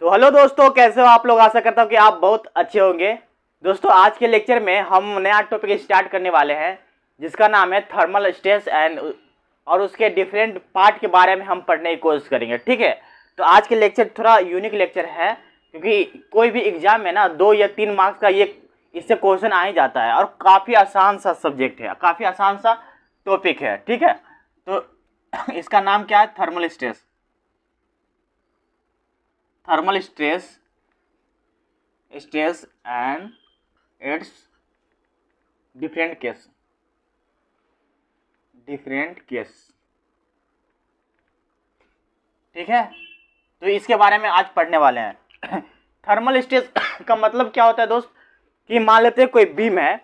तो हेलो दोस्तों, कैसे हो आप लोग। आशा करता हूँ कि आप बहुत अच्छे होंगे। दोस्तों, आज के लेक्चर में हम नया टॉपिक स्टार्ट करने वाले हैं जिसका नाम है थर्मल स्ट्रेस एंड और उसके डिफरेंट पार्ट के बारे में हम पढ़ने की कोशिश करेंगे। ठीक है, तो आज के लेक्चर थोड़ा यूनिक लेक्चर है क्योंकि कोई भी एग्जाम में ना 2 या 3 मार्क्स का ये इससे क्वेश्चन आ ही जाता है और काफ़ी आसान सा सब्जेक्ट है, काफ़ी आसान सा टॉपिक है। ठीक है, तो इसका नाम क्या है? Thermal stress. Thermal stress and it's different case. ठीक है, तो इसके बारे में आज पढ़ने वाले हैं। थर्मल स्ट्रेस का मतलब क्या होता है दोस्त कि मान लेते हैं कोई बीम है।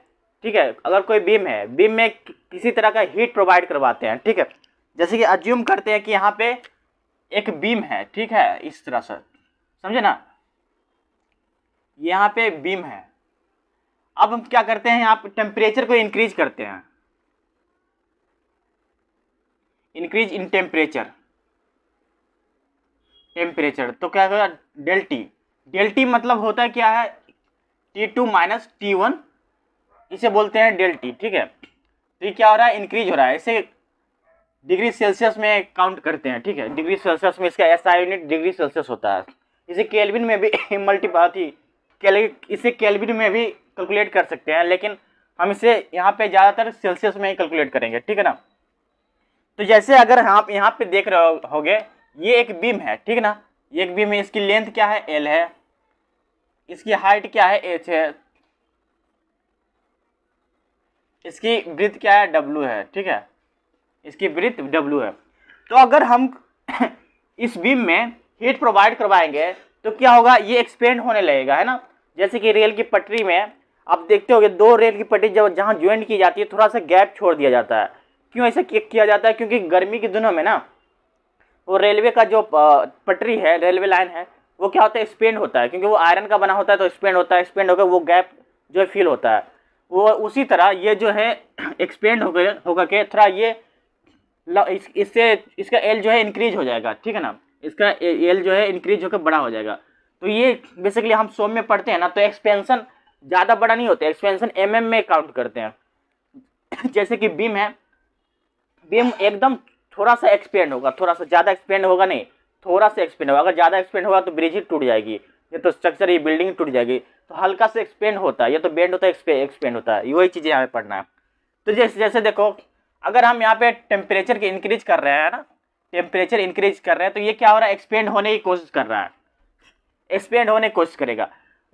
ठीक है, अगर कोई बीम है, बीम में किसी तरह का हीट प्रोवाइड करवाते हैं। ठीक है, जैसे कि अज्यूम करते हैं कि यहाँ पे एक बीम है। ठीक है, इस तरह से समझे ना, यहाँ पे बीम है। अब हम क्या करते हैं, यहाँ पे टेम्परेचर को इंक्रीज करते हैं, इंक्रीज इन टेम्परेचर। तो क्या होगा? डेल टी मतलब होता है क्या है? T2 माइनस T1, इसे बोलते हैं डेल टी। ठीक है, तो ये क्या हो रहा है? इंक्रीज हो रहा है। इसे डिग्री सेल्सियस में काउंट करते हैं। ठीक है, डिग्री सेल्सियस में इसका SI यूनिट डिग्री सेल्सियस होता है। इसे केल्विन में भी इसे केल्विन में भी कैलकुलेट कर सकते हैं, लेकिन हम इसे यहाँ पे ज़्यादातर सेल्सियस में ही कैलकुलेट करेंगे। ठीक है ना, तो जैसे अगर आप यहाँ पे देख रहे होगे, ये एक बीम है। ठीक है ना, ये एक बीम है। इसकी लेंथ क्या है? L है। इसकी हाइट क्या है? H है। इसकी ब्रीथ क्या है? W है। ठीक है, इसकी ब्रीथ W है। तो अगर हम इस बीम में हीट प्रोवाइड करवाएंगे तो क्या होगा? ये एक्सपेंड होने लगेगा, है ना। जैसे कि रेल की पटरी में आप देखते होगे, 2 रेल की पटरी जब जहाँ ज्वाइंट की जाती है, थोड़ा सा गैप छोड़ दिया जाता है। क्यों ऐसा किया जाता है? क्योंकि गर्मी के दिनों में ना वो रेलवे का जो पटरी है, रेलवे लाइन है, वो क्या होता है? एक्सपेंड होता है, क्योंकि वो आयरन का बना होता है। तो एक्सपेंड होता है, एक्सपेंड होकर वो गैप जो है फिल होता है। वो उसी तरह ये जो है एक्सपेंड होकर के थोड़ा ये इससे इसका एल जो है इंक्रीज हो जाएगा। ठीक है ना, इसका एल जो है इंक्रीज होकर बड़ा हो जाएगा। तो ये बेसिकली हम सोम में पढ़ते हैं ना, तो एक्सपेंशन ज़्यादा बड़ा नहीं होता, एक्सपेंशन mm में काउंट करते हैं। जैसे कि बीम है, बीम एकदम थोड़ा सा एक्सपेंड होगा, थोड़ा सा, ज़्यादा एक्सपेंड होगा नहीं, थोड़ा सा एक्सपेंड होगा। अगर ज़्यादा एक्सपेंड होगा तो ब्रिज ही टूट जाएगी, ये तो स्ट्रक्चर, ये बिल्डिंग टूट जाएगी। तो हल्का से एक्सपेंड होता है, ये तो बेंड होता है, एक्सपेंड होता है। वही चीज़ें यहाँ पे पढ़ना है। तो जैसे देखो, अगर हम यहाँ पे टेम्परेचर की इंक्रीज कर रहे हैं ना, टेम्परेचर इंक्रीज कर रहे हैं, तो ये क्या हो रहा है? एक्सपेंड होने की कोशिश कर रहा है, एक्सपेंड होने की कोशिश करेगा।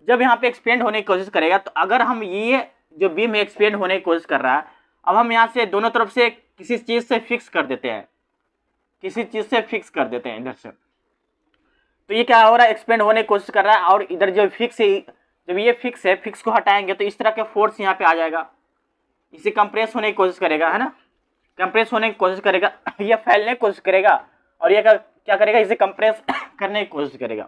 जब यहाँ पे एक्सपेंड होने की कोशिश करेगा, तो अगर हम ये जो बीम है एक्सपेंड होने की कोशिश कर रहा है, अब हम यहाँ से दोनों तरफ से किसी चीज़ से फिक्स कर देते हैं, किसी चीज़ से फिक्स कर देते हैं इधर से। तो ये क्या हो रहा है? एक्सपेंड होने की कोशिश कर रहा है। और इधर जो फिक्स है, जब ये फिक्स है, फिक्स को हटाएंगे तो इस तरह का फोर्स यहाँ पे आ जाएगा, इसे कंप्रेस होने की कोशिश करेगा, है ना, कंप्रेस होने की कोशिश करेगा। ये फैलने की कोशिश करेगा और ये क्या करेगा? इसे कंप्रेस करने की कोशिश करेगा।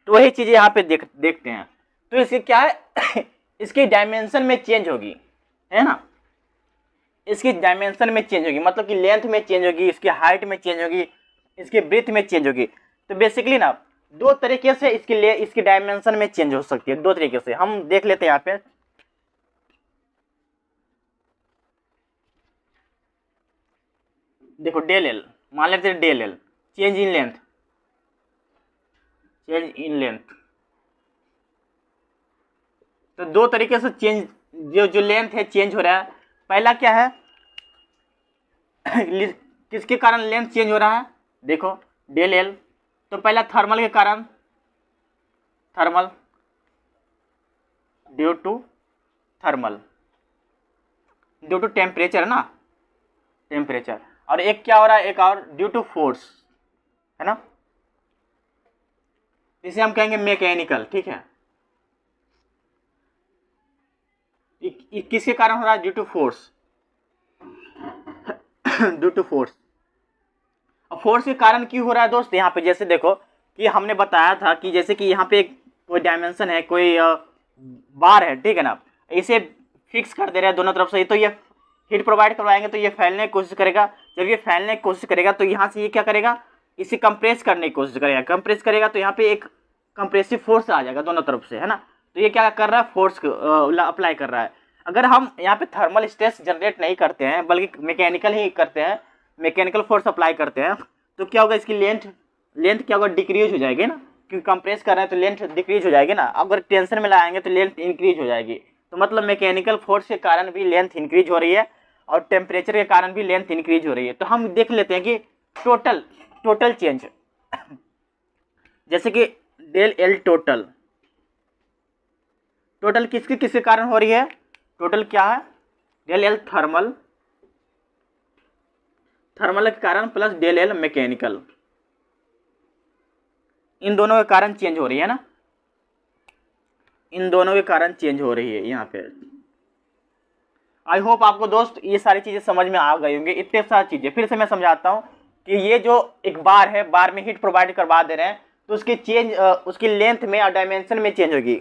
तो वही चीज़ें यहाँ पे देखते हैं। तो इसके क्या है? इसकी डायमेंशन में चेंज होगी, है ना, इसकी डायमेंशन में चेंज होगी, मतलब कि लेंथ में चेंज होगी, इसकी हाइट में चेंज होगी, इसकी ब्रीथ में चेंज होगी। तो बेसिकली ना 2 तरीके से इसकी डायमेंशन में चेंज हो सकती है। 2 तरीके से हम देख लेते हैं यहाँ पे। देखो, डेल एल, मान लेते हैं del L, change in length, change in length. तो 2 तरीके से चेंज, जो लेंथ है चेंज हो रहा है। पहला क्या है? किसके कारण लेंथ चेंज हो रहा है? देखो, डेल एल, तो पहला थर्मल के कारण, thermal, due to thermal, due to temperature ना, टेम्परेचर। और एक क्या हो रहा है? एक और ड्यू टू फोर्स, है ना, इसे हम कहेंगे मैकेनिकल। ठीक है, किसके कारण हो रहा है? Due to force, due to force. और फोर्स के कारण क्यों हो रहा है दोस्त? यहाँ पे जैसे देखो कि हमने बताया था कि जैसे कि यहाँ पे कोई डायमेंशन है, कोई बार है, ठीक है ना, इसे फिक्स कर दे रहे हैं दोनों तरफ से, तो ये हीट प्रोवाइड करवाएंगे तो ये फैलने की कोशिश करेगा। जब ये फैलने की कोशिश करेगा तो यहाँ से ये क्या करेगा? इसे कंप्रेस करने की कोशिश करेगा, कंप्रेस करेगा तो यहाँ पे एक कंप्रेसिव फोर्स आ जाएगा दोनों तरफ से, है ना। तो ये क्या कर रहा है, फोर्स अप्लाई कर रहा है। अगर हम यहाँ पे थर्मल स्ट्रेस जनरेट नहीं करते हैं बल्कि मैकेनिकल ही करते हैं, मैकेनिकल फोर्स अप्लाई करते हैं, तो क्या होगा, इसकी लेंथ क्या होगा, डिक्रीज हो जाएगी ना, क्योंकि कंप्रेस कर रहे हैं तो लेंथ डिक्रीज हो जाएगी ना। अगर टेंशन में लगाएंगे तो लेंथ इंक्रीज हो जाएगी। तो मतलब मैकेनिकल फोर्स के कारण भी लेंथ इंक्रीज हो रही है और टेम्परेचर के कारण भी लेंथ इंक्रीज हो रही है। तो हम देख लेते हैं कि टोटल चेंज, जैसे कि डेल एल टोटल किसके कारण हो रही है, टोटल क्या है, डेल एल थर्मल के कारण प्लस डेल एल मैकेनिकल, इन दोनों के कारण चेंज हो रही है ना, इन दोनों के कारण चेंज हो रही है यहाँ पे। आई होप आपको दोस्त ये सारी चीज़ें समझ में आ गई होंगी। इतने सारी चीज़ें फिर से मैं समझाता हूँ कि ये जो एक बार है, बार में हीट प्रोवाइड करवा दे रहे हैं तो उसकी लेंथ में और डायमेंशन में चेंज होगी।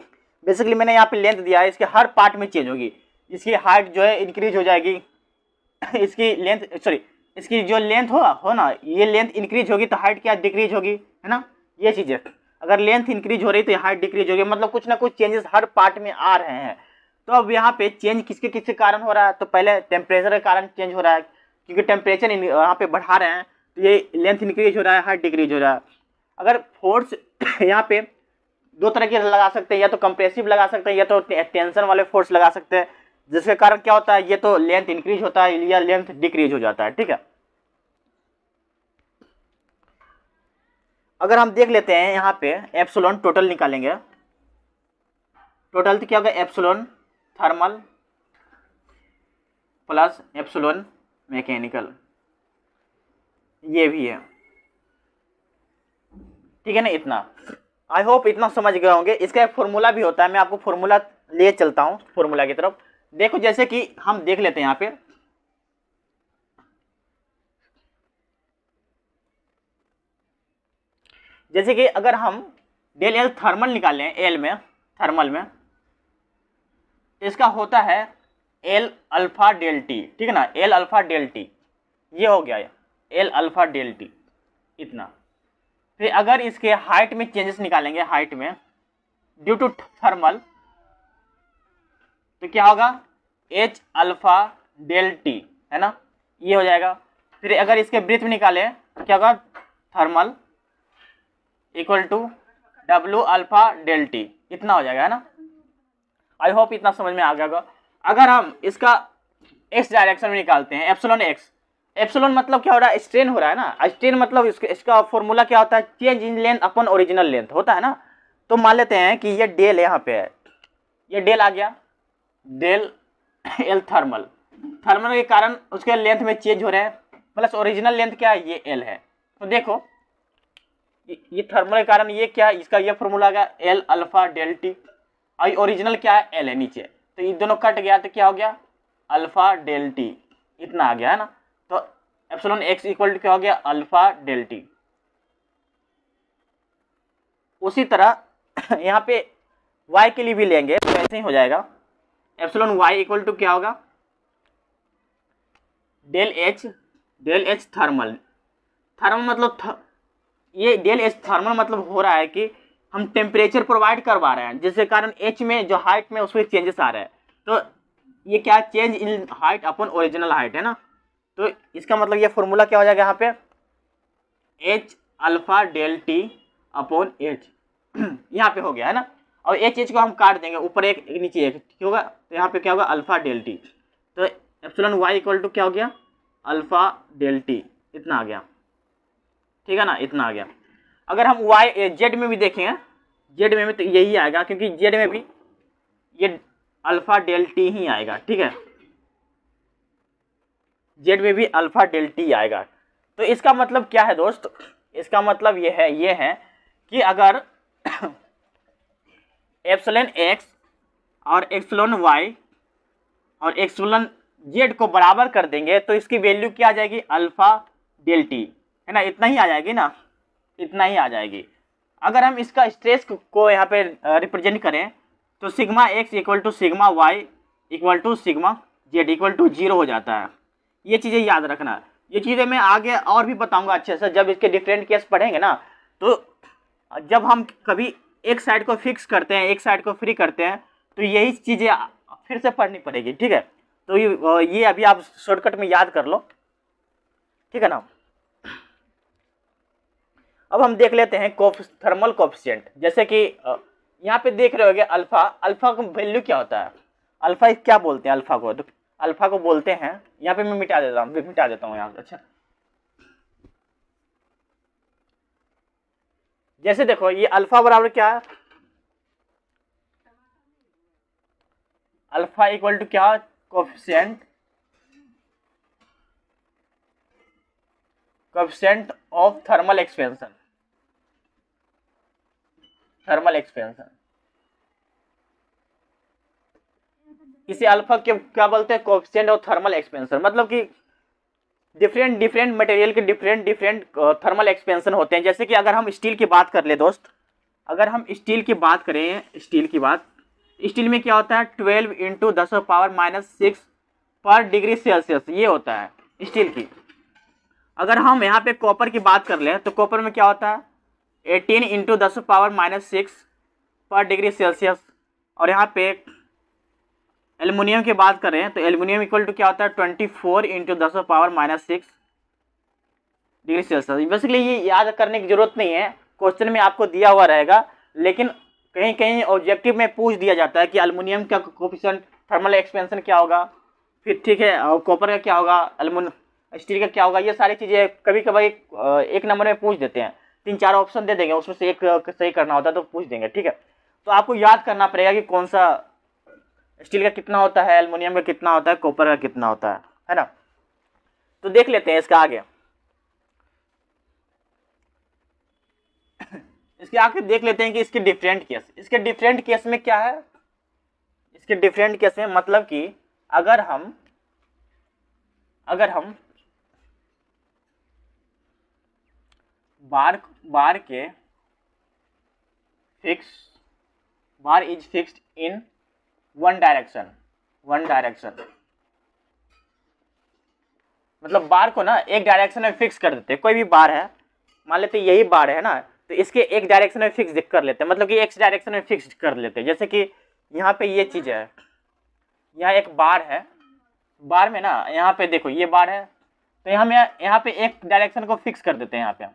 बेसिकली मैंने यहाँ पे लेंथ दिया है, इसके हर पार्ट में चेंज होगी। इसकी हाइट जो है इंक्रीज हो जाएगी, इसकी जो लेंथ हो ना, ये लेंथ इंक्रीज होगी तो हाइट क्या डिक्रीज होगी, है ना। ये चीज़ें अगर लेंथ इंक्रीज हो रही तो हाइट डिक्रीज होगी, मतलब कुछ ना कुछ चेंजेस हर पार्ट में आ रहे हैं। तो अब यहाँ पे चेंज किसके कारण हो रहा है, तो पहले टेम्परेचर के कारण चेंज हो रहा है, क्योंकि टेम्परेचर यहाँ पे बढ़ा रहे हैं तो ये लेंथ इंक्रीज हो रहा है, हाइट डिक्रीज हो रहा है। अगर फोर्स यहाँ पे दो तरह के लगा सकते हैं, या तो कंप्रेसिव लगा सकते हैं या तो टेंशन वाले फोर्स लगा सकते हैं, जिसके कारण क्या होता है, ये तो लेंथ इंक्रीज होता है या लेंथ डिक्रीज हो जाता है, ठीक है। अगर हम देख लेते हैं यहाँ पे एप्सिलॉन टोटल निकालेंगे, टोटल तो क्या होगा, epsilon thermal plus epsilon mechanical, ये भी है, ठीक है ना। इतना आई होप इतना समझ गए होंगे। इसका एक फॉर्मूला भी होता है, मैं आपको फॉर्मूला ले चलता हूँ फॉर्मूला की तरफ। देखो जैसे कि हम देख लेते हैं यहाँ पे, जैसे कि अगर हम डेल एल थर्मल निकालें एल में, थर्मल में, इसका होता है एल अल्फा डेल टी, ठीक है ना, एल अल्फा डेल टी, ये हो गया एल अल्फा डेल टी, इतना। फिर अगर इसके हाइट में चेंजेस निकालेंगे, हाइट में ड्यू टू थर्मल, तो क्या होगा, एच अल्फा डेल टी, है ना, ये हो जाएगा। फिर अगर इसके ब्रीथ में निकालें तो क्या होगा, thermal equal to W alpha del T, इतना हो जाएगा, है ना। आई होप इतना समझ में आ गया होगा। अगर हम इसका एक्स डायरेक्शन में निकालते हैं, एप्सिलॉन एक्स, एप्सिलॉन मतलब क्या हो रहा है, स्ट्रेन हो रहा है ना, स्ट्रेन मतलब इसका फॉर्मूला क्या होता है, change in length upon original length होता है ना। तो मान लेते हैं कि ये डेल यहाँ पे है, ये डेल आ गया, डेल एल थर्मल के कारण उसके लेंथ में चेंज हो रहे हैं, प्लस ओरिजिनल लेंथ क्या है, ये एल है। तो देखो ये थर्मल के कारण ये क्या है, इसका ये फॉर्मूला आ गया एल अल्फा डेल टी, और ओरिजिनल क्या है, एल है नीचे, तो ये दोनों कट गया तो क्या हो गया, अल्फा डेल टी, इतना आ गया, है ना। तो एप्सिलॉन एक्स इक्वल टू क्या हो गया, अल्फा डेल टी। उसी तरह यहाँ पे y के लिए भी लेंगे तो ऐसे ही हो जाएगा, एप्सिलॉन y इक्वल टू क्या होगा, डेल एच थर्मल मतलब ये डेल एच थर्मल मतलब हो रहा है कि हम टेम्परेचर प्रोवाइड करवा रहे हैं, जिसके कारण एच में जो हाइट में उसमें चेंजेस आ रहे हैं। तो ये क्या, change in height upon original height, है ना। तो इसका मतलब ये फॉर्मूला क्या हो जाएगा यहाँ पे, H alpha del T upon H, यहाँ पे हो गया, है ना। और एच को हम काट देंगे, ऊपर एक नीचे एक, ठीक होगा। तो यहाँ पे क्या होगा, अल्फा डेल टी। तो एप्सिलॉन वाई इक्वल टू क्या हो गया, अल्फा डेल टी, इतना आ गया, ठीक है ना, इतना आ गया। अगर हम वाई जेड में भी देखेंगे, जेड में भी तो यही आएगा, क्योंकि जेड में भी ये अल्फा डेल टी ही आएगा, ठीक है, जेड में भी अल्फा डेल टी आएगा। तो इसका मतलब क्या है दोस्त, इसका मतलब ये है कि अगर एप्सिलॉन एक्स और एप्सिलॉन वाई और एप्सिलॉन जेड को बराबर कर देंगे तो इसकी वैल्यू क्या आ जाएगी, अल्फा डेल टी, है ना, इतना ही आ जाएगी ना, इतना ही आ जाएगी। अगर हम इसका स्ट्रेस को यहाँ पे रिप्रेजेंट करें तो sigma X equal to sigma Y equal to sigma Z equal to 0 हो जाता है। ये चीज़ें याद रखना। ये चीज़ें मैं आगे और भी बताऊंगा अच्छे से, जब इसके डिफरेंट केस पढ़ेंगे ना। तो जब हम कभी एक साइड को फिक्स करते हैं, एक साइड को फ्री करते हैं, तो यही चीज़ें फिर से पढ़नी पड़ेगी, ठीक है। तो ये अभी आप शॉर्टकट में याद कर लो, ठीक है ना। अब हम देख लेते हैं थर्मल कोफिशिएंट। जैसे कि यहाँ पे देख रहे होगे अल्फा, अल्फा का वैल्यू क्या होता है, अल्फा क्या बोलते हैं अल्फा को, तो अल्फा को बोलते हैं, यहाँ पे मैं मिटा देता हूँ यहाँ से। अच्छा, जैसे देखो ये अल्फा बराबर क्या है, अल्फा इक्वल टू क्या, coefficient of thermal expansion, thermal expansion. इसे अल्फा क्या बोलते हैं, कोफिशिएंट ऑफ थर्मल एक्सपेंशन। मतलब कि डिफरेंट मटेरियल के डिफरेंट थर्मल एक्सपेंशन होते हैं। जैसे कि अगर हम स्टील की बात कर ले दोस्त, अगर हम स्टील की बात करें, स्टील में क्या होता है, 12 इंटू 10⁻⁻6 पर डिग्री सेल्सियस, ये होता है स्टील की। अगर हम यहाँ पे कॉपर की बात कर लें, तो कॉपर में क्या होता है, 18 इंटू 10⁻⁻6 पर डिग्री सेल्सियस। और यहाँ पे एल्युमिनियम की बात करें, तो एल्युमिनियम इक्वल टू क्या होता है, 24 इंटू 10⁻⁻6 डिग्री सेल्सियस। बेसिकली ये याद करने की जरूरत नहीं है, क्वेश्चन में आपको दिया हुआ रहेगा, लेकिन कहीं कहीं ऑब्जेक्टिव में पूछ दिया जाता है कि एल्युमिनियम का कोफिशिएंट थर्मल एक्सपेंशन क्या होगा, फिर ठीक है, और कॉपर का क्या होगा, स्टील का क्या होगा। ये सारी चीज़ें कभी कभी एक नंबर में पूछ देते हैं, 3-4 ऑप्शन दे देंगे, उसमें से एक सही करना होता है तो पूछ देंगे, ठीक है। तो आपको याद करना पड़ेगा कि कौन सा स्टील का कितना होता है, एल्युमिनियम का कितना होता है, कॉपर का कितना होता है ना। तो देख लेते हैं इसका आगे, इसके आगे देख लेते हैं कि इसके डिफरेंट केस में क्या है। इसके डिफरेंट केस में मतलब कि अगर हम bar is fixed in one direction, मतलब बार को ना एक डायरेक्शन में फिक्स कर देते हैं। कोई भी बार है, मान लेते यही बार है ना, तो इसके एक डायरेक्शन में फिक्स कर लेते हैं, मतलब कि एक्स डायरेक्शन में फिक्स कर लेते हैं। जैसे कि यहाँ पे ये चीज़ है, यहाँ एक बार है, बार में ना यहाँ पे देखो ये बार है, तो यहाँ पे एक डायरेक्शन को फिक्स कर देते हैं, यहाँ पे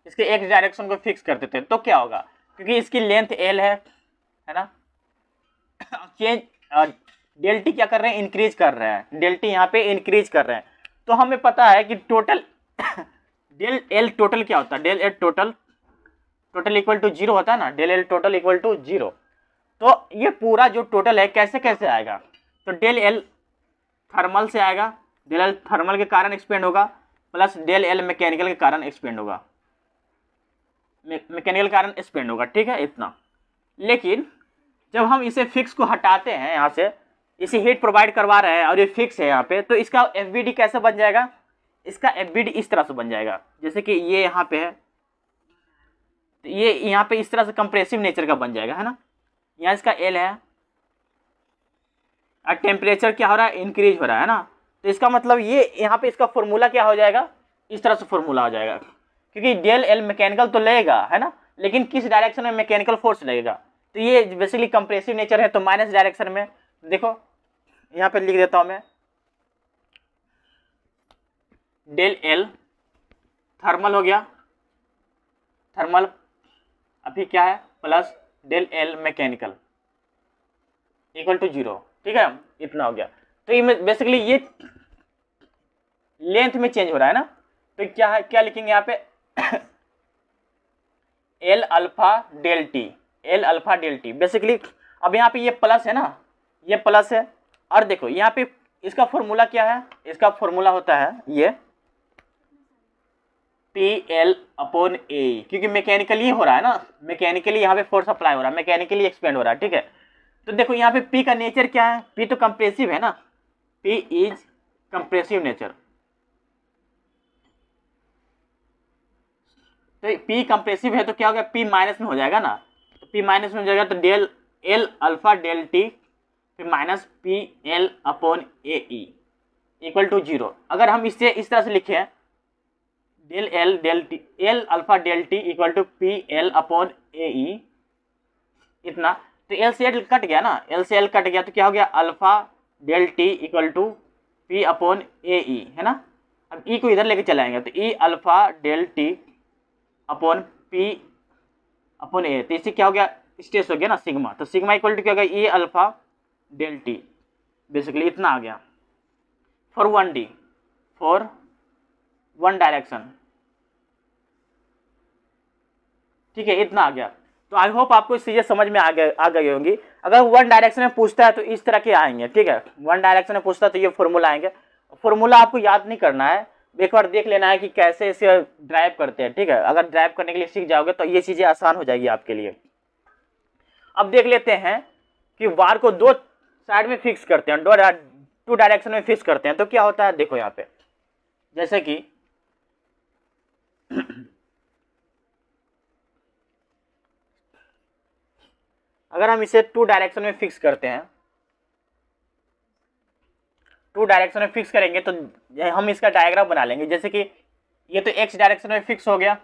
इसके एक डायरेक्शन को फिक्स कर देते हैं। तो क्या होगा, क्योंकि इसकी लेंथ एल है ना, चेंज डेल टी क्या कर रहे हैं, इंक्रीज कर रहे हैं, डेल टी यहाँ पे इंक्रीज कर रहे हैं। तो हमें पता है कि टोटल डेल एल टोटल क्या होता है, del L total equal to 0 होता है ना, del L total equal to 0। तो ये पूरा जो टोटल है कैसे आएगा, तो डेल एल थर्मल से आएगा, डेल एल थर्मल के कारण एक्सपेंड होगा, प्लस डेल एल मैकेनिकल के कारण एक्सपेंड होगा, मैकेनिकल कारण एक्सपेंड होगा, ठीक है इतना। लेकिन जब हम इसे फिक्स को हटाते हैं, यहाँ से इसे हीट प्रोवाइड करवा रहे हैं और ये फिक्स है यहाँ पे, तो इसका एफबीडी कैसे बन जाएगा, इसका एफबीडी इस तरह से बन जाएगा। जैसे कि ये यहाँ पे है, तो ये यहाँ पे इस तरह से कंप्रेसिव नेचर का बन जाएगा, है ना। यहाँ इसका एल है और टेम्परेचर क्या हो रहा है, इंक्रीज हो रहा है ना। तो इसका मतलब ये यहाँ पे इसका फॉर्मूला क्या हो जाएगा, इस तरह से फॉर्मूला हो जाएगा, क्योंकि डेल एल मैकेनिकल तो लगेगा, है ना, लेकिन किस डायरेक्शन में मैकेनिकल फोर्स लगेगा। तो ये बेसिकली कंप्रेसिव नेचर है, तो माइनस डायरेक्शन में। देखो यहाँ पे लिख देता हूँ मैं, डेल एल थर्मल हो गया, थर्मल अभी क्या है, plus del L mechanical equal to 0, ठीक है, इतना हो गया। तो ये बेसिकली ये लेंथ में चेंज हो रहा है ना, तो क्या है, क्या लिखेंगे यहाँ पे L alpha del T, basically. अब यहाँ पे ये प्लस है ना, ये प्लस है, और देखो यहाँ पे इसका फॉर्मूला क्या है, इसका फॉर्मूला होता है ये PL/A, क्योंकि मैकेनिकली हो रहा है ना, मैकेनिकली यहाँ पे फोर्स अप्लाई हो रहा है, मैकेनिकली एक्सपेंड हो रहा है, ठीक है। तो देखो यहाँ पे P का नेचर क्या है, P तो कंप्रेसिव है ना, P इज कंप्रेसिव नेचर। तो P कंप्रेसिव है तो क्या होगा, P माइनस में हो जाएगा ना, तो P माइनस में हो जाएगा, तो del L alpha del T फिर माइनस PL/AE, इक्वल टू 0। अगर हम इसे इस तरह से लिखें del L del T, L alpha del T equal to P L upon A E, इतना, तो एल से एल कट गया ना, एल से एल कट गया तो क्या हो गया, alpha del T equal to P upon A E, है ना। अब ई को इधर लेके चलाएंगे तो E alpha del T upon P upon A, तो इससे क्या हो गया, स्ट्रेस हो गया ना सिग्मा, तो सिग्मा इक्वल टू क्या हो गया, ई अल्फा डेल टी, बेसिकली इतना आ गया for 1D, for one direction, ठीक है, इतना आ गया। तो आई होप आपको चीजें समझ में आ गई होंगी। अगर वन डायरेक्शन में पूछता है तो इस तरह के आएंगे, ठीक है, वन डायरेक्शन में पूछता है तो ये फॉर्मूला आएंगे। फॉर्मूला आपको याद नहीं करना है, एक बार देख लेना है कि कैसे इसे ड्राइव करते हैं, ठीक है। अगर ड्राइव करने के लिए सीख जाओगे तो ये चीजें आसान हो जाएगी आपके लिए। अब देख लेते हैं कि बार को दो साइड में फिक्स करते हैं, टू डायरेक्शन में फिक्स करते हैं तो क्या होता है, देखो यहाँ पे, जैसे कि अगर हम इसे टू डायरेक्शन में फिक्स करते हैं, टू डायरेक्शन में फिक्स करेंगे तो हम इसका डायग्राम बना लेंगे। जैसे कि ये तो एक्स डायरेक्शन में फिक्स हो गया,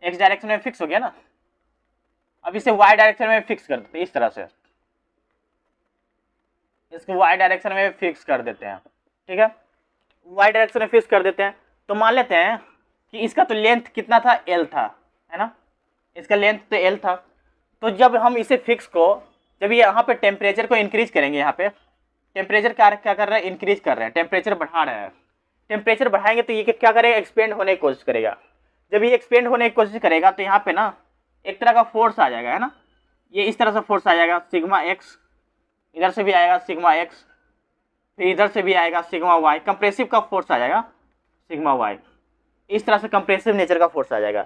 एक्स डायरेक्शन में फिक्स हो गया ना। अब इसे वाई डायरेक्शन में फिक्स कर देते हैं, इस तरह से इसको वाई डायरेक्शन में फिक्स कर देते हैं, ठीक है, वाई डायरेक्शन में फिक्स कर देते हैं। तो मान लेते हैं कि इसका तो लेंथ कितना था, एल था, है ना, इसका लेंथ तो एल था। तो जब हम इसे फिक्स को, जब ये यहाँ पे टेम्परेचर को इंक्रीज करेंगे, यहाँ पे टेम्परेचर क्या कर रहा है, इंक्रीज कर रहे हैं, टेम्परेचर बढ़ा रहा है। टेम्परेचर बढ़ाएंगे तो ये क्या करेगा, एक्सपेंड होने की कोशिश करेगा। जब ये एक्सपेंड होने की कोशिश करेगा तो यहाँ पे ना एक तरह का फोर्स आ जाएगा, है ना, ये इस तरह से फोर्स आ जाएगा, सिग्मा एक्स, इधर से भी आएगा सिग्मा एक्स, फिर इधर से भी आएगा सिग्मा वाई, कंप्रेसिव का फोर्स आ जाएगा सिग्मा वाई, इस तरह से कंप्रेसिव नेचर का फोर्स आ जाएगा।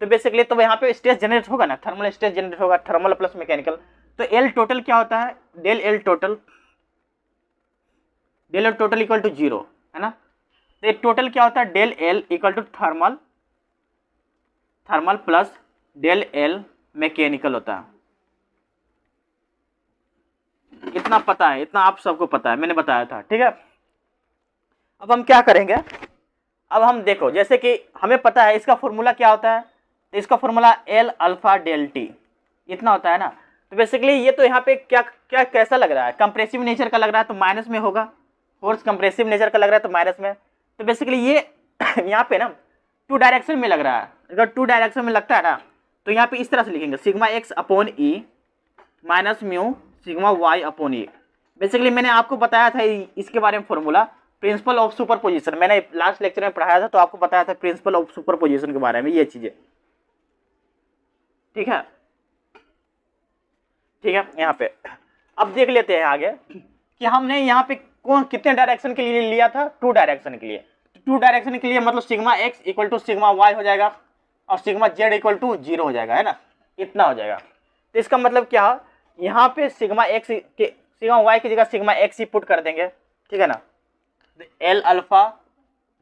तो बेसिकली तो यहाँ पे स्ट्रेस जनरेट होगा ना, थर्मल स्ट्रेस जनरेट होगा, थर्मल प्लस मैकेनिकल। तो एल टोटल क्या होता है, del L total equal to 0, है ना। तो ये टोटल क्या होता है, del L equal to thermal plus del L mechanical होता है। इतना पता है, इतना आप सबको पता है, मैंने बताया था, ठीक है। अब हम क्या करेंगे, अब हम देखो, जैसे कि हमें पता है इसका फॉर्मूला क्या होता है, तो इसका formula L alpha del T, इतना होता है ना। तो बेसिकली ये तो यहाँ पे क्या क्या कैसा लग रहा है, कंप्रेसिव नेचर का लग रहा है तो माइनस में होगा, फोर्स कंप्रेसिव नेचर का लग रहा है तो माइनस में। तो बेसिकली ये यहाँ पे ना टू डायरेक्शन में लग रहा है। अगर टू डायरेक्शन में लगता है ना तो यहाँ पे इस तरह से लिखेंगे, sigma X upon E minus mu sigma Y upon E. Basically मैंने आपको बताया था इसके बारे में फॉर्मूला, प्रिंसिपल ऑफ सुपरपोजिशन, मैंने लास्ट लेक्चर में पढ़ाया था, तो आपको बताया था प्रिंसिपल ऑफ सुपरपोजिशन के बारे में, ये चीजें, ठीक है, ठीक है। यहाँ पे अब देख लेते हैं आगे कि हमने यहाँ पे कौन कितने डायरेक्शन के लिए लिया था, टू डायरेक्शन के लिए। टू डायरेक्शन के लिए मतलब sigma X equal to sigma Y हो जाएगा और सिग्मा जेड इक्वल टू 0 हो जाएगा, है ना, इतना हो जाएगा। तो इसका मतलब क्या, यहाँ पे सिग्मा एक्स के सिग्मा वाई की जगह सिग्मा एक्स ही पुट कर देंगे, ठीक है ना। एल अल्फा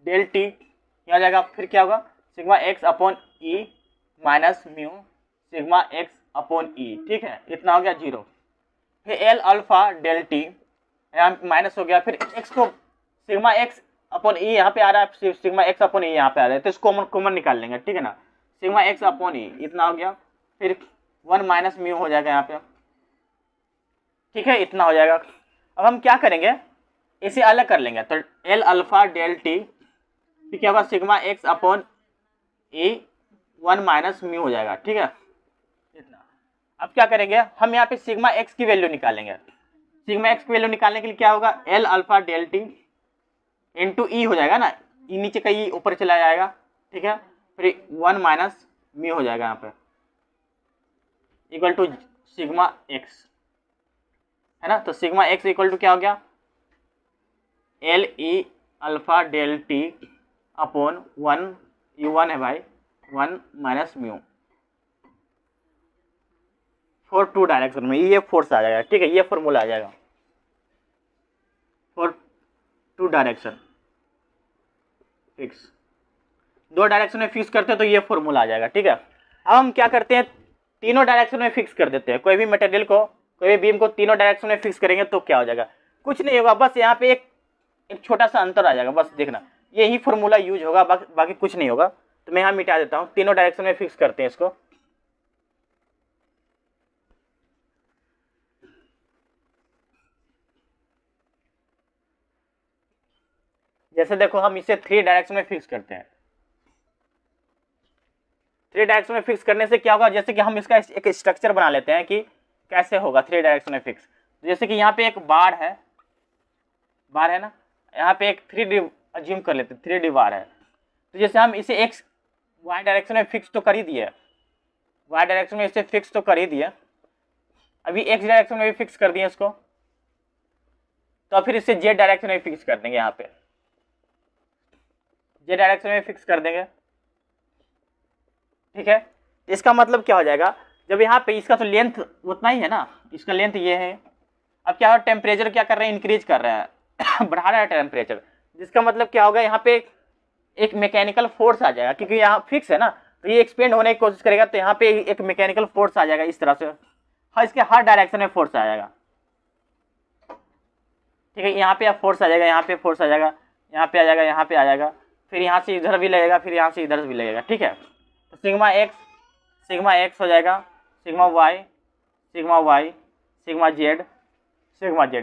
डेल टी यहाँ आ जाएगा, फिर क्या होगा, sigma X upon E minus mu sigma X upon E, ठीक है, इतना हो गया 0। फिर एल अल्फा डेल टी यहाँ माइनस हो गया, फिर एक्स को सिग्मा एक्स अपॉन ई यहाँ पे आ रहा है, सिग्मा एक्स अपॉन ई यहाँ पे आ रहा है, तो इसको कॉमन निकाल लेंगे, ठीक है ना, सिग्मा एक्स अपॉन ई इतना हो गया, फिर 1 माइनस म्यू हो जाएगा यहाँ पे, ठीक है, इतना हो जाएगा। अब हम क्या करेंगे, इसे अलग कर लेंगे, तो एल अल्फा डेल टी फिर क्या होगा, सिग्मा एक्स अपॉन ई 1 माइनस म्यू हो जाएगा, ठीक है, इतना। अब क्या करेंगे, हम यहाँ पे सिग्मा एक्स की वैल्यू निकालेंगे। सिग्मा एक्स की वैल्यू निकालने के लिए क्या होगा, L alpha del T into E हो जाएगा ना, ई नीचे का ई ऊपर चला जाएगा, ठीक है, फिर 1 माइनस म्यू हो जाएगा यहाँ पे इक्वल टू सिग्मा एक्स, है ना। तो सिग्मा एक्स इक्वल टू क्या हो गया, L E alpha del T upon 1, ये 1 है भाई, 1 minus mu for two direction में, ये फोर्स आ जाएगा, ठीक है, ये फॉर्मूला आ जाएगा फॉर टू डायरेक्शन फिक्स। दो डायरेक्शन में फिक्स करते हैं तो ये फॉर्मूला आ जाएगा, ठीक है। अब हम क्या करते हैं, तीनों डायरेक्शन में फिक्स कर देते हैं। कोई भी मटेरियल को, कोई भी बीम को तीनों डायरेक्शन में फिक्स करेंगे तो क्या हो जाएगा, कुछ नहीं होगा, बस यहाँ पे एक एक छोटा सा अंतर आ जाएगा, बस देखना यही फॉर्मूला यूज होगा, बाकी कुछ नहीं होगा। तो मैं यहाँ मिटा देता हूँ, तीनों डायरेक्शन में फिक्स करते हैं इसको। जैसे देखो हम इसे 3 डायरेक्शन में फिक्स करते हैं। 3 डायरेक्शन में फिक्स करने से क्या होगा, जैसे कि हम इसका एक स्ट्रक्चर बना लेते हैं कि कैसे होगा 3 डायरेक्शन में फिक्स। जैसे कि यहाँ पे एक बार है ना, यहाँ पे एक 3D अज्यूम कर लेते हैं, 3D बार है। तो जैसे हम इसे एक्स वाई डायरेक्शन में फिक्स तो कर ही दिए, वाई डायरेक्शन में इसे फिक्स तो कर ही दिए, अभी एक्स डायरेक्शन में भी फिक्स कर दिए इसको, तो फिर इसे जेड डायरेक्शन में फिक्स कर देंगे, यहाँ पे जेड डायरेक्शन में फिक्स कर देंगे। ठीक है, इसका मतलब क्या हो जाएगा, जब यहाँ पे इसका तो लेंथ उतना ही है ना, इसका लेंथ ये है। अब क्या हो, टेम्परेचर क्या कर रहे हैं, इंक्रीज कर रहे हैं बढ़ा रहा है टेम्परेचर, जिसका मतलब क्या होगा, यहाँ पे एक मैकेनिकल फोर्स आ जाएगा, क्योंकि यहाँ फिक्स है ना, तो ये एक्सपेंड होने की कोशिश करेगा, तो यहाँ पे एक मैकेनिकल फोर्स आ जाएगा इस तरह से, हाँ इसके हर डायरेक्शन में फोर्स आ जाएगा। ठीक है, यहाँ पे फोर्स आ जाएगा, यहाँ पे फोर्स आ जाएगा, यहाँ पे आ जाएगा, यहाँ पे आ जाएगा, फिर यहाँ से इधर भी लगेगा, फिर यहाँ से इधर भी लगेगा। ठीक है, तो सिग्मा एक्स हो जाएगा, सिग्मा वाई, सिग्मा जेड,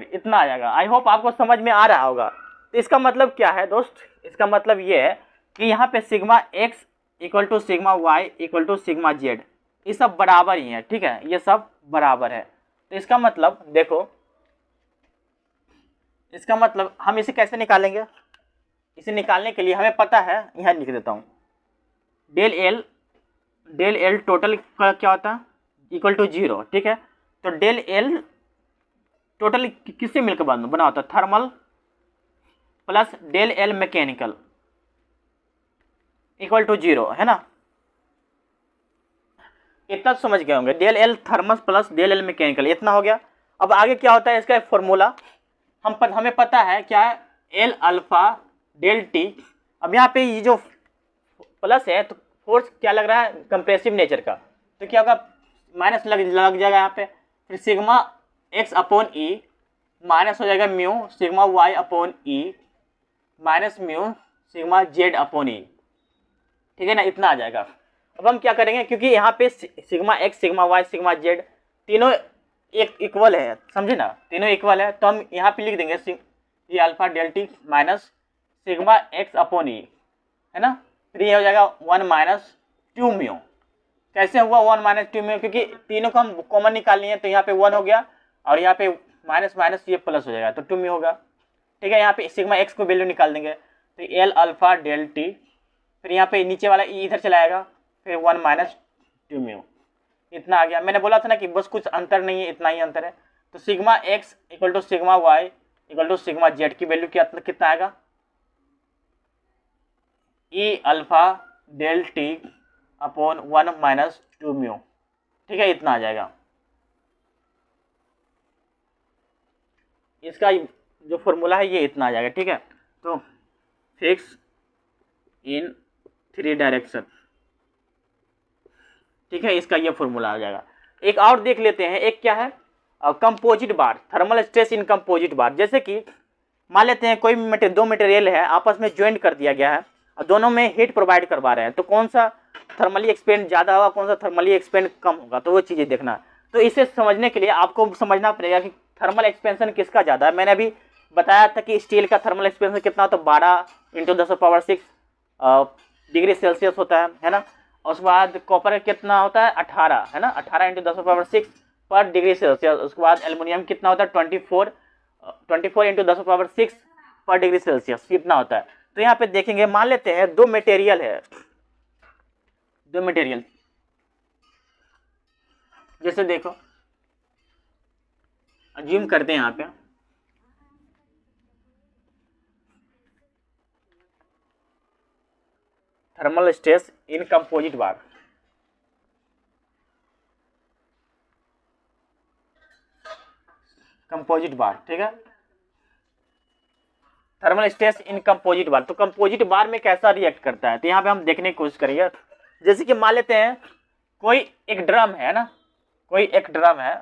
इतना आ जाएगा। आई होप आपको समझ में आ रहा होगा। तो इसका मतलब क्या है दोस्त, इसका मतलब ये है कि यहाँ पे sigma X equal to sigma Y equal to sigma Z, ये सब बराबर ही है। ठीक है, ये सब बराबर है। तो इसका मतलब देखो, इसका मतलब हम इसे कैसे निकालेंगे, इसे निकालने के लिए हमें पता है, यहाँ लिख देता हूँ, डेल एल टोटल का क्या होता है, इक्वल टू 0। ठीक है, तो डेल एल टोटल किससे मिलकर बना होता है, thermal plus del L mechanical equal to 0, है ना। इतना समझ गए होंगे, del L thermal plus del L mechanical, इतना हो गया। अब आगे क्या होता है, इसका एक फॉर्मूला हमें पता है, क्या है, एल अल्फा डेल टी। अब यहाँ पे ये जो प्लस है, तो फोर्स क्या लग रहा है, कंप्रेसिव नेचर का, तो क्या होगा, माइनस लग जाएगा यहाँ पे, फिर sigma X upon E minus हो जाएगा mu sigma Y upon E minus mu sigma Z upon E. ठीक है ना, इतना आ जाएगा। अब हम क्या करेंगे, क्योंकि यहाँ पे sigma X sigma Y sigma Z तीनों एक इक्वल है, समझे ना, तीनों इक्वल है, तो हम यहाँ पे लिख देंगे ये alpha del T minus sigma X upon E, है ना, फिर ये हो जाएगा 1 माइनस 2 म्यू। कैसे हुआ 1 माइनस 2 म्यू, क्योंकि तीनों को हम कॉमन निकालनी है, तो यहाँ पे 1 हो गया, और यहाँ पे माइनस माइनस ये प्लस हो जाएगा, तो 2 म्यू होगा। ठीक है, यहाँ पे सिग्मा एक्स को वैल्यू निकाल देंगे, तो एल अल्फा डेल टी, फिर यहाँ पे नीचे वाला ई इधर चला आएगा, फिर 1 माइनस 2 म्यू, इतना आ गया। मैंने बोला था ना कि बस कुछ अंतर नहीं है, इतना ही अंतर है। तो sigma X equal to sigma Y equal to sigma Z की वैल्यू कितना आएगा, E alpha del T upon 1 minus 2 mu. ठीक है, इतना आ जाएगा। इसका जो फॉर्मूला है ये इतना आ जाएगा। ठीक है, तो फिक्स इन 3 डायरेक्शन, ठीक है, इसका ये फॉर्मूला आ जाएगा। एक और देख लेते हैं, एक क्या है, composite bar, thermal stress in composite bar. जैसे कि मान लेते हैं कोई दो मटेरियल है, आपस में ज्वाइंट कर दिया गया है, और दोनों में हीट प्रोवाइड करवा रहे हैं, तो कौन सा थर्मली एक्सपेंड ज़्यादा होगा, कौन सा थर्मली एक्सपेंड कम होगा, तो वो चीज़ें देखना। तो इसे समझने के लिए आपको समझना पड़ेगा कि थर्मल एक्सपेंशन किसका ज़्यादा है। मैंने अभी बताया था कि स्टील का थर्मल एक्सपेंशन कितना होता है, 12 × 10⁻6 डिग्री सेल्सियस होता है ना। उसके बाद कॉपर कितना होता है, 18, है ना, 18 × 10⁻6 पर डिग्री सेल्सियस। उसके बाद एल्युमिनियम कितना होता है, 24 × 10⁻6 पर डिग्री सेल्सियस, कितना होता है। तो यहाँ पे देखेंगे, मान लेते हैं दो मटेरियल है, दो मटेरियल, जैसे देखो अज्यूम करते हैं यहाँ पे thermal stress in composite bar. Composite bar, ठीक है, thermal stress in composite bar. तो कंपोजिट बार में कैसा रिएक्ट करता है, तो यहाँ पे हम देखने की कोशिश करेंगे। जैसे कि मान लेते हैं कोई एक ड्रम है ना, कोई एक ड्रम है,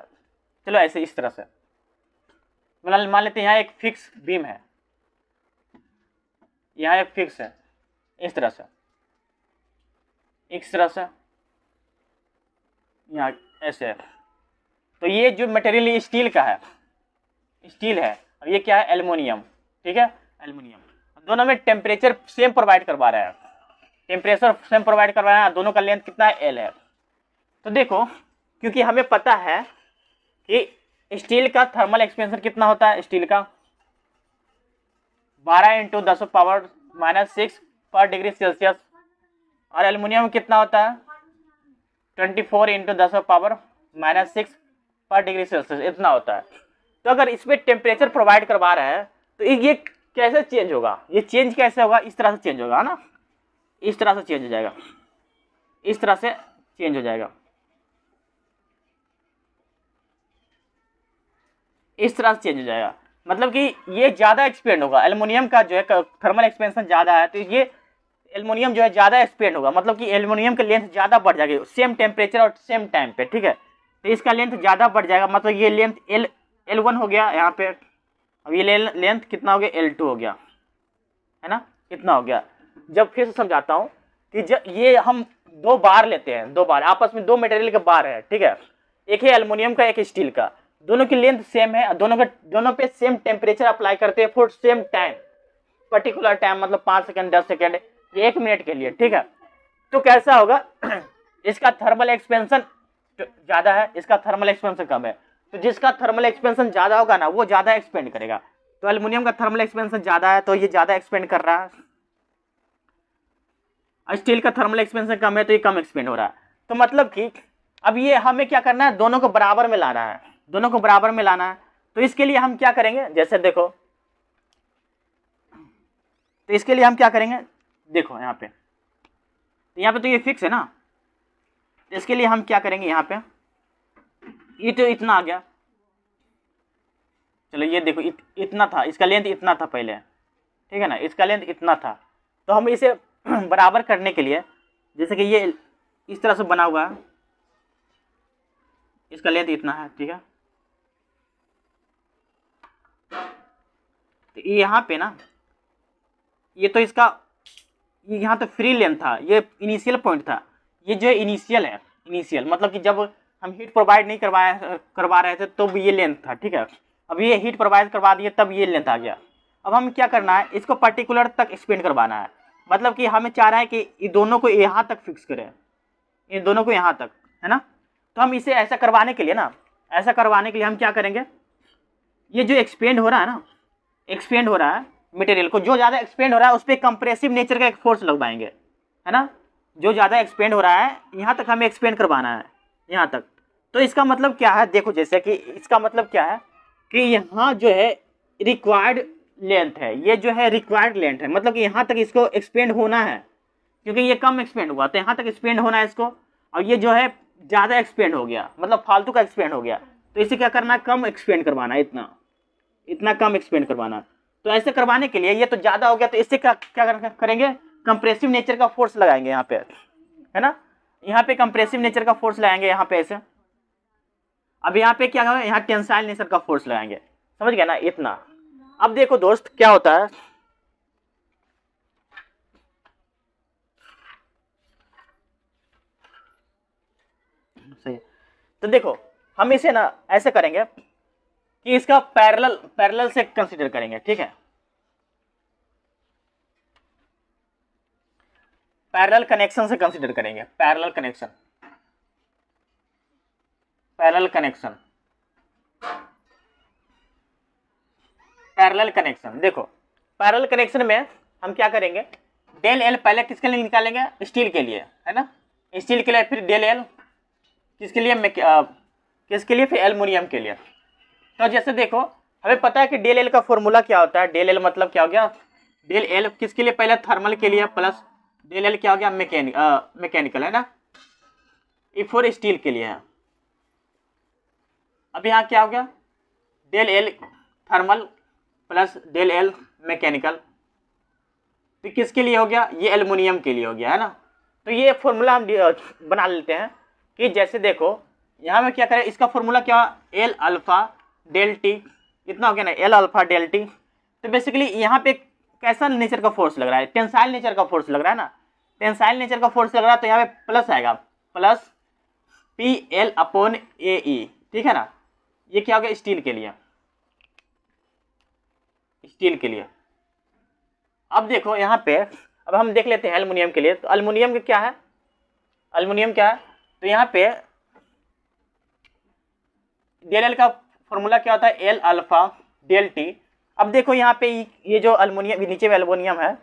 चलो ऐसे इस तरह से मान लेते हैं यहाँ एक फिक्स बीम है, यहाँ एक फिक्स है, इस तरह से, इस तरह से, यहाँ ऐसे है। तो ये जो मटेरियल स्टील का है, स्टील है, और ये क्या है, एल्युमिनियम, ठीक है, एल्युमिनियम। दोनों में टेम्परेचर सेम प्रोवाइड करवा रहा है, टेम्परेचर सेम प्रोवाइड करवा रहा है, दोनों का लेंथ कितना है, एल है। तो देखो, क्योंकि हमें पता है कि स्टील का थर्मल एक्सपेंशन कितना होता है, स्टील का 12 × 10⁻⁻6 पर डिग्री सेल्सियस, और एल्युमिनियम कितना होता है 24 × 10⁻⁻6 पर डिग्री सेल्सियस, इतना होता है। तो अगर इसमें टेम्परेचर प्रोवाइड करवा रहा है तो ये कैसे चेंज होगा, ये चेंज कैसे होगा, इस तरह से चेंज होगा ना, इस तरह से चेंज हो जाएगा, इस तरह से चेंज हो जाएगा, इस तरह से चेंज हो जाएगा। मतलब कि ये ज़्यादा एक्सपेंड होगा, एल्युमिनियम का जो है थर्मल एक्सपेंशन ज़्यादा है, तो ये एल्युमिनियम जो है ज़्यादा एक्सपेंड होगा, मतलब कि एल्युमिनियम की लेंथ ज़्यादा बढ़ जाएगी सेम टेम्परेचर और सेम टाइम पे, ठीक है। तो इसका लेंथ ज़्यादा बढ़ जाएगा, मतलब ये लेंथ L1 हो गया यहाँ पे, अब ये लेंथ कितना हो गया, L2 हो गया, है ना, कितना हो गया। जब फिर से समझाता हूँ कि जब ये हम दो बार लेते हैं, दो बार आपस में दो मटेरियल के बार है, ठीक है, एक है एल्युमिनियम का, एक स्टील का, दोनों की लेंथ सेम है, दोनों पे सेम टेम्परेचर अप्लाई करते हैं for same time, particular time, मतलब 5 सेकंड 10 सेकंड 1 मिनट के लिए, ठीक है। तो कैसा होगा इसका थर्मल एक्सपेंशन ज़्यादा है, इसका थर्मल एक्सपेंशन कम है, तो जिसका थर्मल एक्सपेंशन ज़्यादा होगा ना वो ज़्यादा एक्सपेंड करेगा। तो एल्युमिनियम का थर्मल एक्सपेंशन ज़्यादा है तो ये ज़्यादा एक्सपेंड कर रहा है, स्टील का थर्मल एक्सपेंशन कम है तो ये कम एक्सपेंड हो रहा है। तो मतलब कि अब ये हमें क्या करना है, दोनों को बराबर में लाना है, दोनों को बराबर में लाना है। तो इसके लिए हम क्या करेंगे, जैसे देखो, तो इसके लिए हम क्या करेंगे, देखो यहाँ पे, तो यहाँ पे तो ये फिक्स है ना, तो इसके लिए हम क्या करेंगे, यहाँ पे ये तो इतना आ गया, चलो ये देखो इतना था, इसका लेंथ इतना था पहले, ठीक है ना, इसका लेंथ इतना था। तो हम इसे बराबर करने के लिए, जैसे कि ये इस तरह से बना हुआ है, इसका लेंथ इतना है, ठीक है, तो यहाँ पे ना, ये तो इसका, ये यहाँ तो फ्री लेंथ था, ये इनिशियल पॉइंट था, ये जो इनिशियल है, इनिशियल मतलब कि जब हम हीट प्रोवाइड नहीं करवा रहे थे तो ये लेंथ था, ठीक है। अब ये हीट प्रोवाइड करवा दिए तब ये लेंथ आ गया। अब हम क्या करना है, इसको पर्टिकुलर तक एक्सपेंड करवाना है, मतलब कि हमें चाह रहा है कि इन दोनों को यहाँ तक फिक्स करें, इन दोनों को यहाँ तक, है ना। तो हम इसे ऐसा करवाने के लिए ना, ऐसा करवाने के लिए हम क्या करेंगे, ये जो एक्सपेंड हो रहा है ना, एक्सपेंड हो रहा है मटेरियल को, जो ज़्यादा एक्सपेंड हो रहा है उस पर कंप्रेसिव नेचर का एक फोर्स लगवाएंगे, है ना, जो ज़्यादा एक्सपेंड हो रहा है यहाँ तक हमें एक्सपेंड करवाना है, यहाँ तक। तो इसका मतलब क्या है, देखो जैसे कि इसका मतलब क्या है कि यहाँ जो है रिक्वायर्ड लेंथ है, ये जो है रिक्वायर्ड लेंथ है, मतलब कि यहाँ तक इसको एक्सपेंड होना है, क्योंकि ये कम एक्सपेंड हुआ तो यहाँ तक एक्सपेंड होना है इसको, और ये जो है ज़्यादा एक्सपेंड हो गया, मतलब फालतू का एक्सपेंड हो गया, तो इसे क्या करना है, कम एक्सपेंड करवाना है, इतना कम एक्सपेंड करवाना। तो ऐसे करवाने के लिए ये तो ज़्यादा हो गया, तो इससे क्या करेंगे, कंप्रेसिव नेचर का फोर्स लगाएंगे यहाँ पे, है ना, यहाँ पे कंप्रेसिव नेचर का फोर्स लगाएंगे यहाँ पे ऐसे। अब यहाँ पे क्या होगा, यहाँ टेंसाइल नेचर का फोर्स लगाएंगे, समझ गया ना, इतना। अब देखो दोस्त क्या होता है, सही। तो देखो हम इसे ना ऐसे करेंगे कि इसका पैरेलल से कंसीडर करेंगे, ठीक है, पैरेलल कनेक्शन से कंसीडर करेंगे, parallel connection, parallel connection, parallel connection. देखो पैरेलल कनेक्शन में हम क्या करेंगे, डेल एल पहले किसके लिए निकालेंगे, स्टील के लिए, है ना, स्टील के लिए, फिर डेल एल किसके लिए, किसके लिए, फिर एल्युमिनियम के लिए। तो जैसे देखो हमें पता है कि डेल एल का फॉर्मूला क्या होता है, डेल एल मतलब क्या हो गया, डेल एल किसके लिए, पहले थर्मल के लिए, प्लस डेल एल क्या हो गया, मैकेनिकल, है ना, ये फॉर स्टील के लिए है। अब यहाँ क्या हो गया, del L thermal plus del L mechanical, तो किसके लिए हो गया, ये एल्युमिनियम के लिए हो गया, है ना। तो ये फॉर्मूला हम बना लेते हैं कि जैसे देखो यहाँ में क्या करें, इसका फॉर्मूला क्या, एल अल्फा डेल टी, इतना हो गया ना, एल अल्फा डेल टी। तो बेसिकली यहाँ पे कैसा नेचर का फोर्स लग रहा है, टेंसाइल नेचर का फोर्स लग रहा है ना, टेंसाइल नेचर का फोर्स लग रहा है, तो यहाँ पे प्लस आएगा, प्लस PL/AE, ठीक है ना। ये क्या हो गया, स्टील के लिए, स्टील के लिए। अब देखो यहाँ पे, अब हम देख लेते हैं एल्युमिनियम के लिए। तो एल्युमिनियम का क्या है, एल्युमिनियम क्या है, तो यहाँ पे डेल एल का फॉर्मूला क्या होता है, एल अल्फा डेल टी। अब देखो यहाँ पे ये जो एल्युमिनियम, नीचे में एल्युमिनियम है,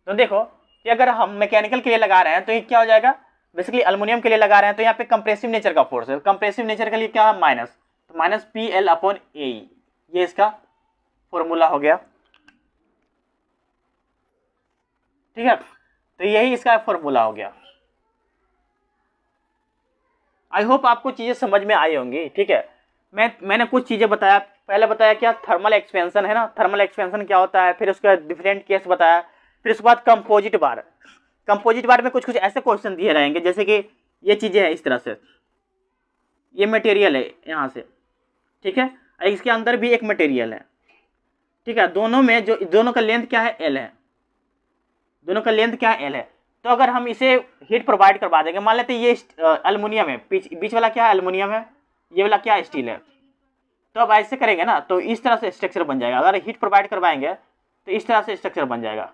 तो देखो कि अगर हम मैकेनिकल के लिए लगा रहे हैं तो ये क्या हो जाएगा, बेसिकली एल्युमिनियम के लिए लगा रहे हैं तो यहाँ पे कंप्रेसिव नेचर का फोर्स है, कंप्रेसिव नेचर के लिए क्या है माइनस, तो माइनस PL/AE, ये इसका फॉर्मूला हो गया, ठीक है। तो यही इसका फॉर्मूला हो गया। आई होप आपको चीज़ें समझ में आई होंगी, ठीक है। मैंने कुछ चीज़ें बताया, पहले बताया क्या थर्मल एक्सपेंशन है ना, थर्मल एक्सपेंशन क्या होता है, फिर उसका डिफरेंट केस बताया, फिर उसके बाद कंपोजिट बार, कंपोजिट बार में कुछ कुछ ऐसे क्वेश्चन दिए रहेंगे जैसे कि ये चीज़ें हैं इस तरह से, ये मटेरियल है यहाँ से, ठीक है, इसके अंदर भी एक मटेरियल है, ठीक है, दोनों में जो दोनों का लेंथ क्या है, L है, दोनों का लेंथ क्या है, L है। तो अगर हम इसे हीट प्रोवाइड करवा देंगे, मान लेते हैं ये एल्युमिनियम है, बीच वाला क्या है एल्युमिनियम है, ये वाला क्या है स्टील है, तो अब ऐसे करेंगे ना तो इस तरह से स्ट्रक्चर बन जाएगा। अगर हीट प्रोवाइड करवाएंगे तो इस तरह से स्ट्रक्चर बन जाएगा,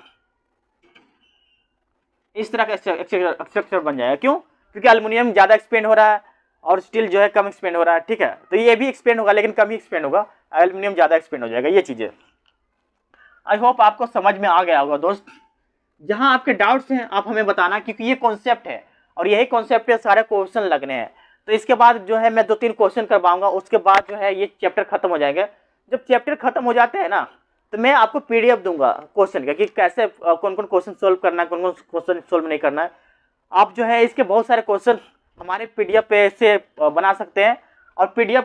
इस तरह का स्ट्रक्चर बन जाएगा। क्यों, क्योंकि एल्युमिनियम ज़्यादा एक्सपेंड हो रहा है और स्टील जो है कम एक्सपेंड हो रहा है, ठीक है। तो ये भी एक्सपेंड होगा लेकिन कम ही एक्सपेंड होगा, एल्युमिनियम ज़्यादा एक्सपेंड हो जाएगा, ये चीज़ें। आई होप आपको समझ में आ गया होगा दोस्त। जहाँ आपके डाउट्स हैं आप हमें बताना, क्योंकि ये कॉन्सेप्ट है और यही कॉन्सेप्ट पे सारे क्वेश्चन लगने हैं। तो इसके बाद जो है मैं 2-3 क्वेश्चन करवाऊंगा, उसके बाद जो है ये चैप्टर खत्म हो जाएंगे। जब चैप्टर खत्म हो जाते हैं ना तो मैं आपको PDF दूंगा क्वेश्चन का, कि कैसे कौन कौन क्वेश्चन सोल्व करना है, कौन कौन क्वेश्चन सोल्व नहीं करना है। आप जो है इसके बहुत सारे क्वेश्चन हमारे PDF पे से बना सकते हैं, और PDF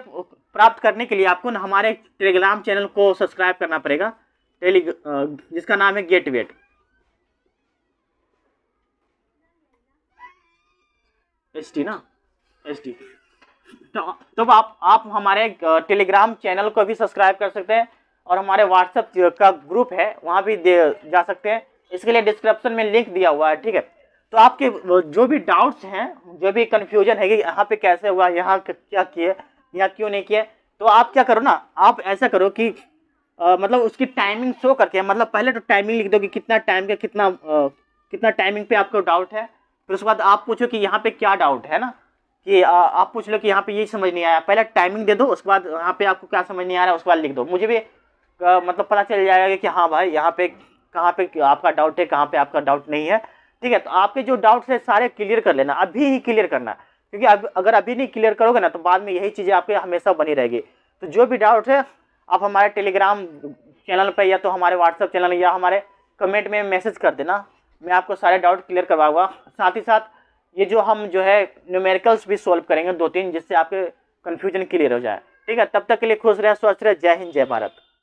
प्राप्त करने के लिए आपको ना हमारे टेलीग्राम चैनल को सब्सक्राइब करना पड़ेगा, जिसका नाम है गेटवेट, ST ना, ST। तो आप हमारे टेलीग्राम चैनल को भी सब्सक्राइब कर सकते हैं, और हमारे व्हाट्सएप का ग्रुप है वहाँ भी जा सकते हैं। इसके लिए डिस्क्रिप्शन में लिंक दिया हुआ है, ठीक है। तो आपके जो भी डाउट्स हैं, जो भी कन्फ्यूजन है कि यहाँ पे कैसे हुआ, यहाँ क्या किए, यहाँ क्यों नहीं किए, तो आप क्या करो ना, आप ऐसा करो कि मतलब उसकी टाइमिंग शो करके, मतलब पहले तो टाइमिंग लिख दो कि कितना टाइम का कितना टाइमिंग पे आपको डाउट है। फिर उसके बाद आप पूछो कि यहाँ पे क्या डाउट है ना, कि आप पूछ लो कि यहाँ पे ये समझ नहीं आया, पहले टाइमिंग दे दो, उसके बाद यहाँ पे आपको क्या समझ नहीं आ रहा है उसके बाद लिख दो, मुझे भी मतलब पता चल जाएगा कि हाँ भाई यहाँ पे कहाँ पे आपका डाउट है, कहाँ पे आपका डाउट नहीं है, ठीक है। तो आपके जो डाउट्स है सारे क्लियर कर लेना, अभी ही क्लियर करना, क्योंकि अगर अभी नहीं क्लियर करोगे ना तो बाद में यही चीज़ें आपके हमेशा बनी रहेगी। तो जो भी डाउट है आप हमारे टेलीग्राम चैनल पर या तो हमारे व्हाट्सएप चैनल या हमारे कमेंट में मैसेज कर देना, मैं आपको सारे डाउट क्लियर करवाऊंगा। साथ ही साथ ये जो हम जो है न्यूमेरिकल्स भी सॉल्व करेंगे 2-3, जिससे आपके कन्फ्यूजन क्लियर हो जाए, ठीक है। तब तक के लिए खुश रहे, स्वस्थ रहे, जय हिंद, जय भारत।